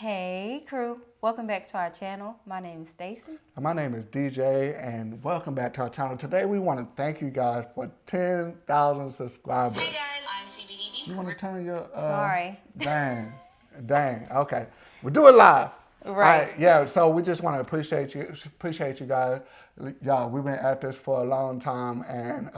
Hey crew, welcome back to our channel. My name is Stacy. My name is DJ, and welcome back to our channel. Today, we want to thank you guys for 10,000 subscribers. Hey guys, I'm CBDB. You want to turn your Sorry. Dang, Okay, we'll do it live. All Right. right, yeah. So we just want to appreciate you guys. Y'all, we've been at this for a long time, and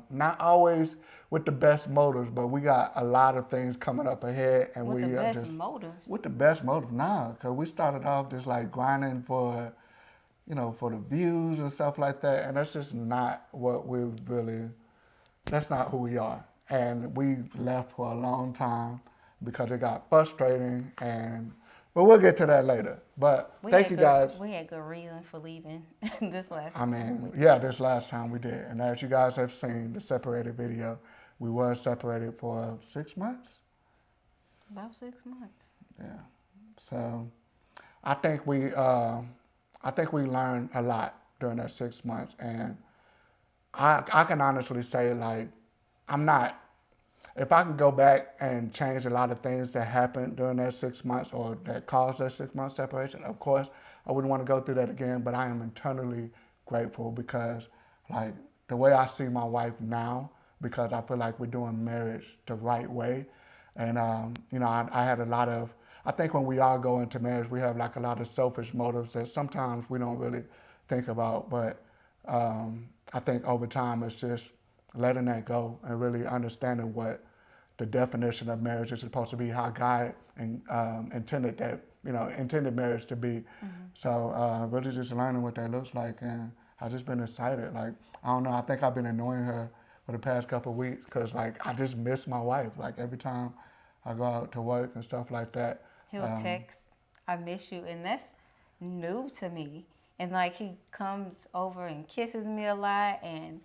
not always with the best motives, but we got a lot of things coming up ahead, and With we the are best just motives. with the best motive now, because we started off just like grinding for, for the views and stuff like that, and that's just not what we really. That's not who we are, and we left for a long time because it got frustrating, but we'll get to that later. But thank you guys. We had good reason for leaving this last I time. mean, yeah, this last time we did, and as you guys have seen the separated video, we were separated for 6 months. About 6 months. Yeah, so I think we learned a lot during that 6 months, and I can honestly say, like, I'm not. If I could go back and change a lot of things that happened during that 6 months or that caused that 6 month separation, of course, I wouldn't want to go through that again. But I am internally grateful because, like, the way I see my wife now, because I feel like we're doing marriage the right way, and I had a lot of. I think when we all go into marriage, we have like a lot of selfish motives that sometimes we don't really think about. But I think over time, it's just letting that go and really understanding what the definition of marriage is supposed to be, how God intended intended marriage to be. So really just learning what that looks like, and I've just been excited. Like, I don't know, I think I've been annoying her for the past couple of weeks because, like, I just miss my wife. Like, every time I go out to work and stuff like that. He'll text, I miss you, and that's new to me. And like he comes over and kisses me a lot and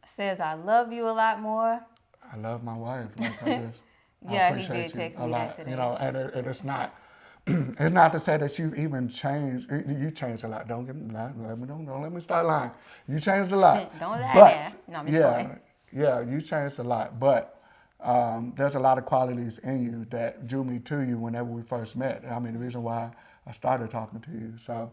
says I love you a lot more. I love my wife. Like, I Yeah, he appreciate did you text a me lot, that today. and it's not. It's not to say that you've even changed. You changed a lot. Don't let me start lying. You changed a lot. Don't lie but, there. No, I'm just yeah, playing. yeah, you changed a lot. But there's a lot of qualities in you that drew me to you whenever we first met. I mean, the reason why I started talking to you. So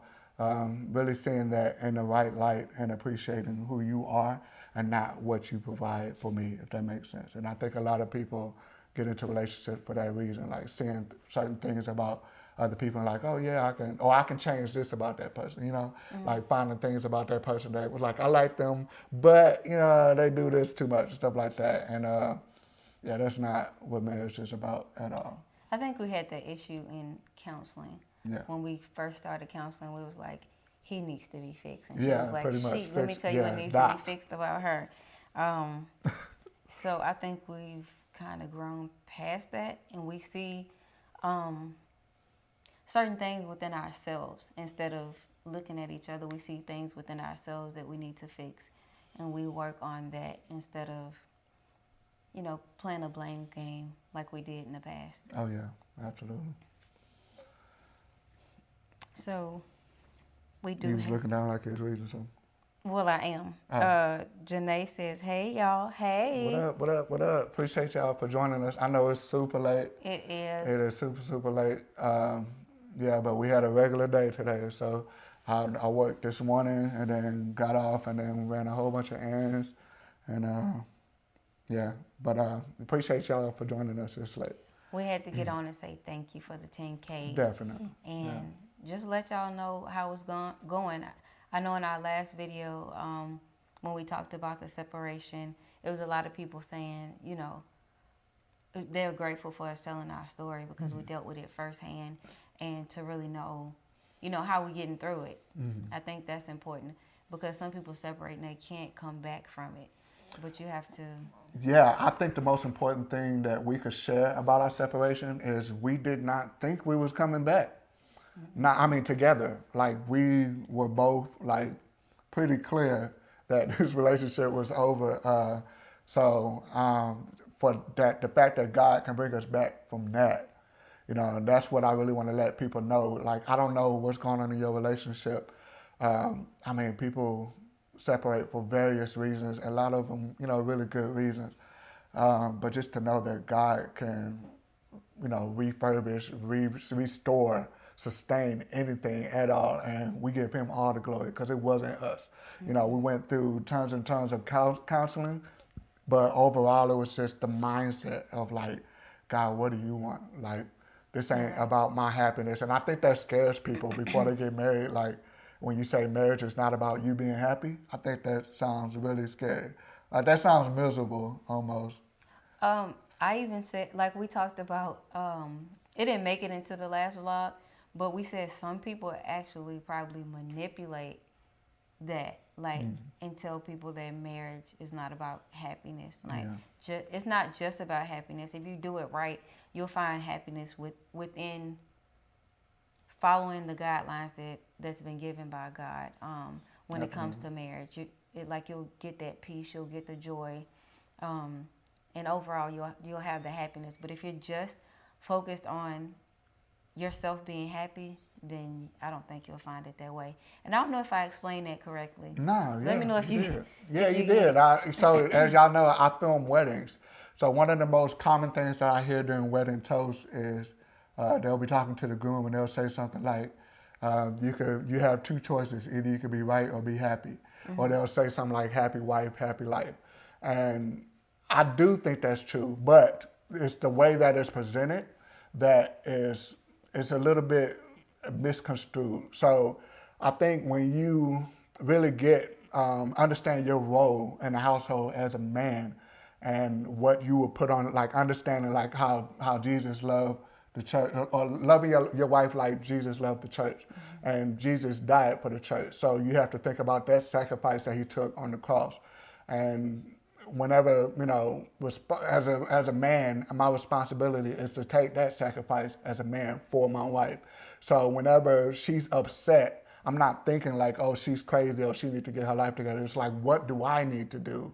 really seeing that in the right light and appreciating who you are and not what you provide for me, if that makes sense. And I think a lot of people get into relationships for that reason, like seeing certain things about other people and like, oh yeah, I can change this about that person, like finding things about that person that was like, I like them, but they do this too much, stuff like that. And yeah, that's not what marriage is about at all. I think we had that issue in counseling. Yeah. When we first started counseling, we was like, he needs to be fixed. And she Yeah, was like, pretty much. let me tell you what needs to be fixed about her. So I think we've kind of grown past that, and we see certain things within ourselves. Instead of looking at each other, we see things within ourselves that we need to fix, and we work on that instead of, playing a blame game like we did in the past. Oh yeah, absolutely. So we do. You was looking down like he was reading something. Well, I am. Oh. Janae says, hey, y'all. Hey. What up? Appreciate y'all for joining us. I know it's super late. It is. It is super late. Yeah, but we had a regular day today. So I worked this morning and then got off and then ran a whole bunch of errands. And yeah, but appreciate y'all for joining us this late. We had to get on and say thank you for the 10K. Definitely. And just let y'all know how it's going. I know in our last video, when we talked about the separation, it was a lot of people saying, they're grateful for us telling our story because we dealt with it firsthand, and to really know, how we're getting through it. I think that's important because some people separate and they can't come back from it, but you have to. Yeah, I think the most important thing that we could share about our separation is we did not think we was coming back. Together. Like, we were both, like, pretty clear that this relationship was over. So for that, the fact that God can bring us back from that, that's what I really want to let people know. Like, I don't know what's going on in your relationship. People separate for various reasons, a lot of them, really good reasons. But just to know that God can refurbish, restore, sustain anything at all, and we give him all the glory because it wasn't us. We went through tons and tons of counseling, but overall it was just the mindset of like, God, what do you want? Like, this ain't about my happiness. And I think that scares people before they get married. Like, when you say marriage is not about you being happy, I think that sounds really scary. Like, that sounds miserable almost. I even said, like we talked about, it didn't make it into the last vlog, but we said some people actually probably manipulate that, like, and tell people that marriage is not about happiness. Like, it's not just about happiness. If you do it right, you'll find happiness within following the guidelines that's been given by God. When it comes to marriage, you'll get that peace, you'll get the joy, and overall you'll have the happiness. But if you're just focused on yourself being happy, then I don't think you'll find it that way. And I don't know if I explained that correctly. No, Let me know if you did. Yeah, you did. So as y'all know, I film weddings. So one of the most common things that I hear during wedding toasts is they'll be talking to the groom and they'll say something like, you have two choices. Either you could be right or be happy. Or they'll say something like happy wife, happy life. And I do think that's true, but it's the way that it's presented that is a little bit misconstrued. So I think when you really understand your role in the household as a man and what you will put on, like understanding like how Jesus loved the church, or loving your wife like Jesus loved the church, and Jesus died for the church. So you have to think about that sacrifice that he took on the cross. And whenever, as a man, my responsibility is to take that sacrifice as a man for my wife. So whenever she's upset, I'm not thinking like, oh, she's crazy or she needs to get her life together. It's like, what do I need to do,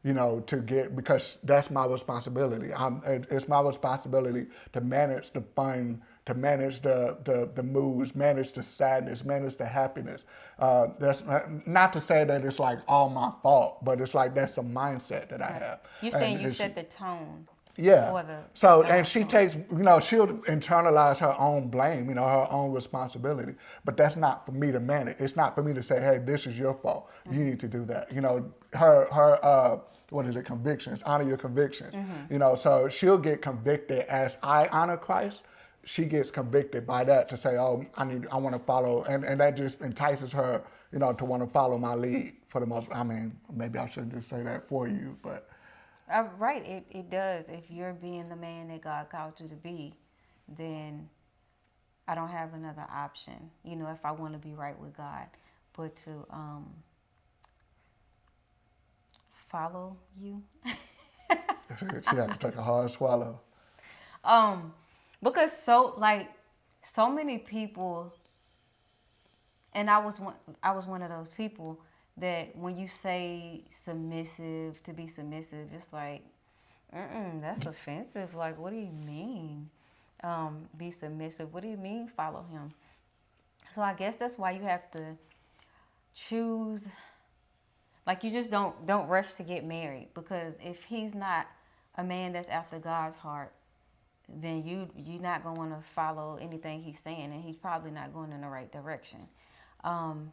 because that's my responsibility. It's my responsibility to manage the fun, to manage the moods, manage the sadness, manage the happiness. That's not to say that it's like all my fault, but it's like that's the mindset that I have. You're saying you set the tone. Yeah. And she takes, she'll internalize her own blame, her own responsibility. But that's not for me to manage. It's not for me to say, hey, this is your fault. You need to do that. Her what is it, convictions, honor your convictions. So she'll get convicted as I honor Christ. She gets convicted by that to say, oh, I want to follow. And that just entices her, to want to follow my lead for the most. I mean, maybe I shouldn't just say that for you, but. Right, it does. If you're being the man that God called you to be, then I don't have another option, if I want to be right with God, but to follow you. She had to take a hard swallow. Because so many people, and I was one of those people, that when you say submissive, to be submissive, it's like, that's offensive. Like, what do you mean, be submissive? What do you mean, follow him? So I guess that's why you have to choose. Like, you just don't rush to get married, because if he's not a man that's after God's heart, then you're not going to want to follow anything he's saying, and he's probably not going in the right direction.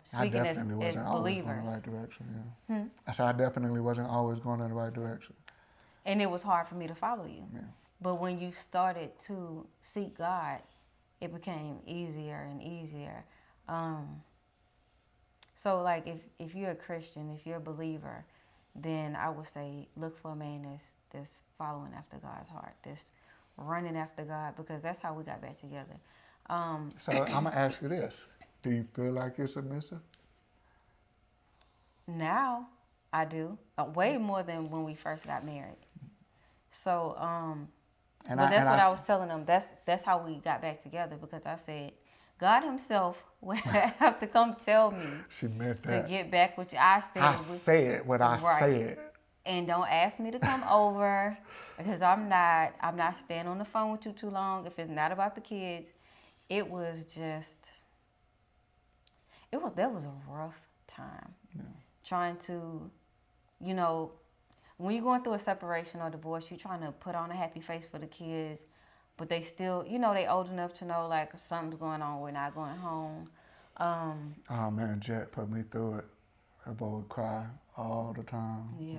Speaking as believers. Going in the right direction, yeah. I said I definitely wasn't always going in the right direction. And it was hard for me to follow you. Yeah. But when you started to seek God, it became easier and easier. So like if you're a Christian, if you're a believer, then I would say look for a man that's following after God's heart, that's running after God, because that's how we got back together. So I'm going to ask you this. Do you feel like you're submissive? Now, I do. Way more than when we first got married. So, but that's what I was telling them. That's how we got back together, because I said, God himself would have to come tell me she meant that. To get back with you. I said what I said. And don't ask me to come over, because I'm not staying on the phone with you too long. If it's not about the kids, that was a rough time. Yeah. Trying to, when you're going through a separation or divorce, you're trying to put on a happy face for the kids, but they still, you know, they old enough to know like something's going on. We're not going home. Oh man, Jet put me through it. That boy would cry all the time. Yeah.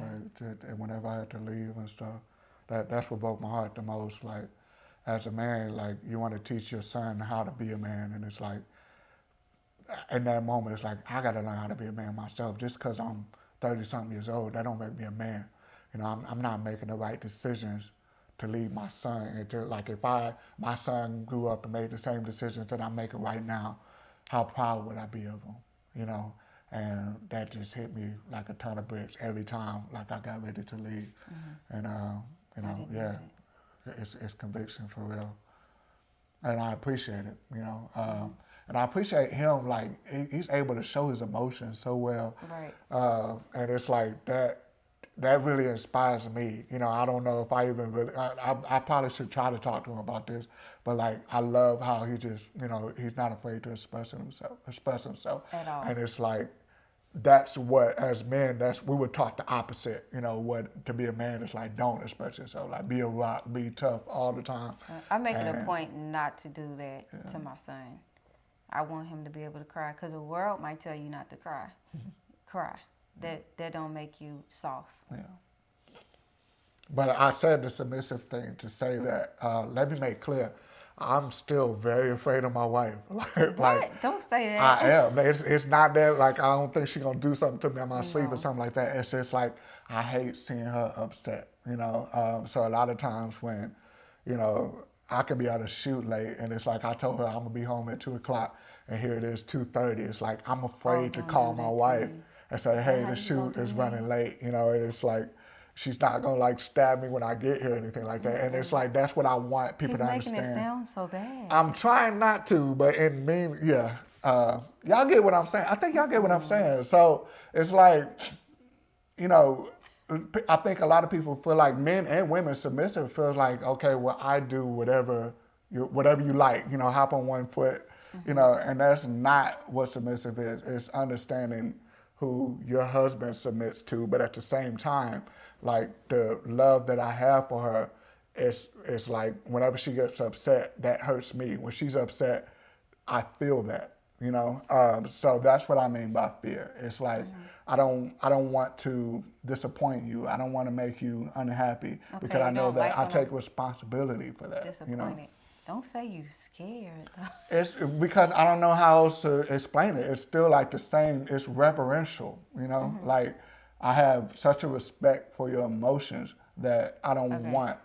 And whenever I had to leave and stuff, that's what broke my heart the most. Like, as a man, like you want to teach your son how to be a man, and it's like, in that moment, it's like I got to learn how to be a man myself. Just because I'm 30-something years old, that don't make me a man. You know, I'm not making the right decisions to lead my son into, like, if my son grew up and made the same decisions that I'm making right now, how proud would I be of him? You know, and that just hit me like a ton of bricks every time, like I got ready to leave. And you know, yeah, it's conviction for real, and I appreciate it. You know, and I appreciate him, like he's able to show his emotions so well. Right. And it's like that really inspires me. You know, I don't know if I even really, I probably should try to talk to him about this, but like, I love how he just, you know, he's not afraid to express himself. At all. And it's like, that's what, as men, we were taught the opposite. You know, what to be a man is like, don't express yourself, like be a rock, be tough all the time. I make it a point not to do that to my son. I want him to be able to cry, because the world might tell you not to cry. Cry. That don't make you soft. Yeah. But I said the submissive thing to say that, let me make clear, I'm still very afraid of my wife. What? Don't say that. I am. It's not that, like, I don't think she's going to do something to me in my sleep or something like that. It's just like, I hate seeing her upset, you know. So a lot of times when, you know, I could be at a shoot late, and it's like I told her I'm going to be home at 2 o'clock, and here it is 2:30. It's like I'm afraid to call my wife and say, hey, the shoot is running late, you know. And it's like, she's not going to like stab me when I get here or anything like that. And it's like, that's what I want people to understand. He's making it sound so bad. I'm trying not to, but in mean, yeah. Y'all get what I'm saying. I think y'all get what I'm saying. So it's like, you know, I think a lot of people feel like, men and women, submissive feels like, okay, well, I do whatever you like, you know, hop on one foot, you know, and that's not what submissive is. It's understanding who your husband submits to, but at the same time, like, the love that I have for her, it's like, whenever she gets upset, that hurts me. When she's upset, I feel that, you know. So that's what I mean by fear. It's like, I don't want to disappoint you. I don't want to make you unhappy, because I know that I take responsibility for that. You know. Don't say you scared though. It's because I don't know how else to explain it. It's still like the same. It's reverential, you know. Like, I have such a respect for your emotions that I don't want.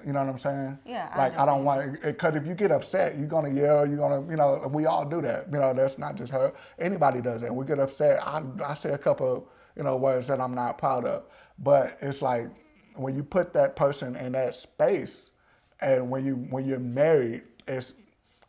You know what I'm saying? Yeah. Like, I don't want, because if you get upset, you're gonna yell. You're gonna, you know. We all do that. You know, that's not just her. Anybody does that. We get upset. I say a couple, you know, words that I'm not proud of. But it's like, when you put that person in that space, and when you're married, it's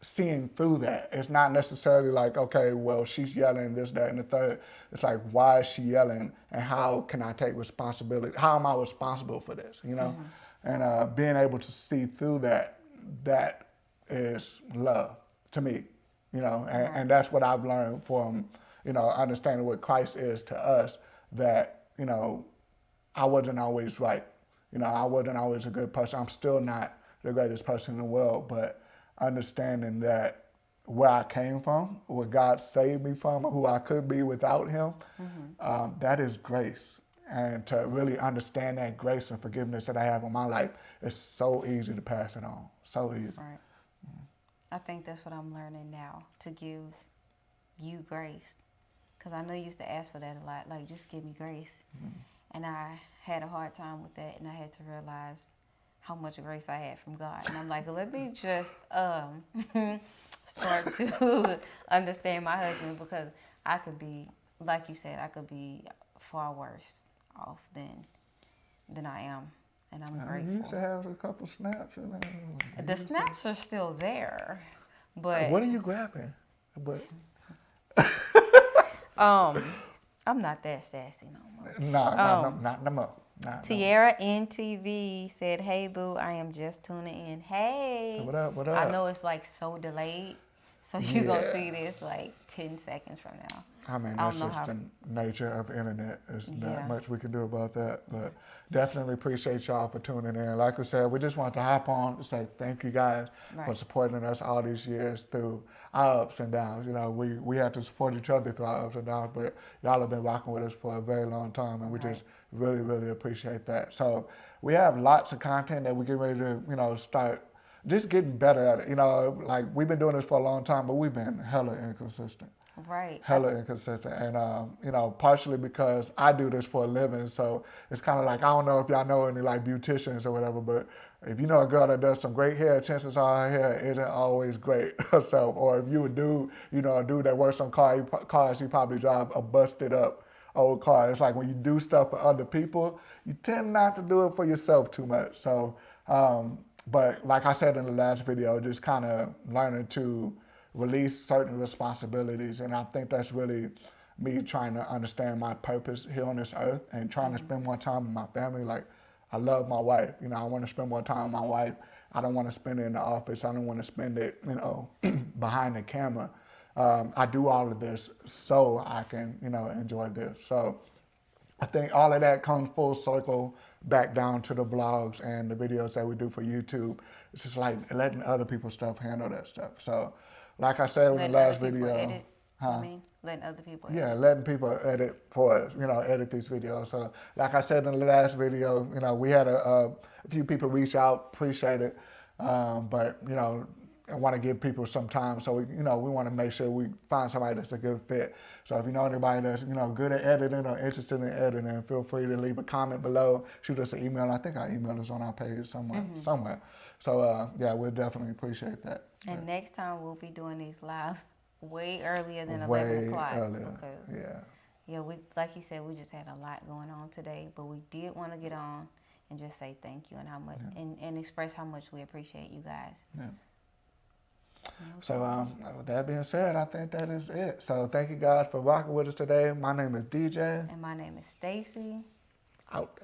seeing through that. It's not necessarily like, okay, well, she's yelling this, that, and the third. It's like, why is she yelling, and how can I take responsibility? How am I responsible for this? You know, and being able to see through that is love to me. You know, and that's what I've learned from, you know, understanding what Christ is to us. That, you know, I wasn't always right. You know, I wasn't always a good person. I'm still not the greatest person in the world, but understanding that where I came from, where God saved me from, who I could be without him, that is grace. And to really understand that grace and forgiveness that I have in my life, it's so easy to pass it on. So easy. Right. I think that's what I'm learning now, to give you grace. Because I know you used to ask for that a lot, like, just give me grace. And I had a hard time with that, and I had to realize how much grace I had from God. And I'm like, let me just start to understand my husband, because I could be, like you said, I could be far worse off than I am. And I'm grateful. You used to have a couple snaps. The snaps are still there, but what are you grabbing? But I'm not that sassy no more. not no more. Tiara NTV said, hey, boo, I am just tuning in. Hey. What up, what up? I know it's like so delayed, so you're going to see this like 10 seconds from now. I mean, I that's don't know just how. the nature of internet. There's not Yeah. much we can do about that. But definitely appreciate y'all for tuning in. Like we said, we just want to hop on to say thank you guys for Right. supporting us all these years through our ups and downs. You know, we had to support each other through our ups and downs, but y'all have been rocking with us for a very long time, and we Right. just really, really appreciate that. So we have lots of content that we get ready to, start just getting better at it. You know, like we've been doing this for a long time, but we've been hella inconsistent. Right. Hella inconsistent, and partially because I do this for a living, so it's kind of like I don't know if y'all know any like beauticians or whatever, but if you know a girl that does some great hair, chances are her hair isn't always great herself. Or if you a dude, a dude that works on cars, he probably drive a busted up old car. It's like when you do stuff for other people, you tend not to do it for yourself too much. So, but like I said in the last video, just kind of learning to release certain responsibilities. And I think that's really me trying to understand my purpose here on this earth and trying to spend more time with my family. Like, I love my wife. I want to spend more time with my wife. I don't want to spend it in the office. I don't want to spend it, behind the camera. I do all of this so I can, enjoy this. So I think all of that comes full circle back down to the vlogs and the videos that we do for YouTube. It's just like letting other people's stuff handle that stuff. So, like I said in the Letting other last people video, edit. I mean, letting other people yeah, edit. letting people edit for us, edit these videos. So, like I said in the last video, we had a few people reach out, appreciate it, but I want to give people some time. So we want to make sure we find somebody that's a good fit. So if you know anybody that's good at editing or interested in editing, feel free to leave a comment below. Shoot us an email. I think our email is on our page somewhere. So yeah, we'll definitely appreciate that. And next time we'll be doing these lives way earlier than Way 11 o'clock. earlier. Because, Yeah. we, like you said, we just had a lot going on today. But we did want to get on and just say thank you and how much, and express how much we appreciate you guys. Yeah. So with that being said, I think that is it. So thank you guys for rocking with us today. My name is DJ. And my name is Stacy. Out.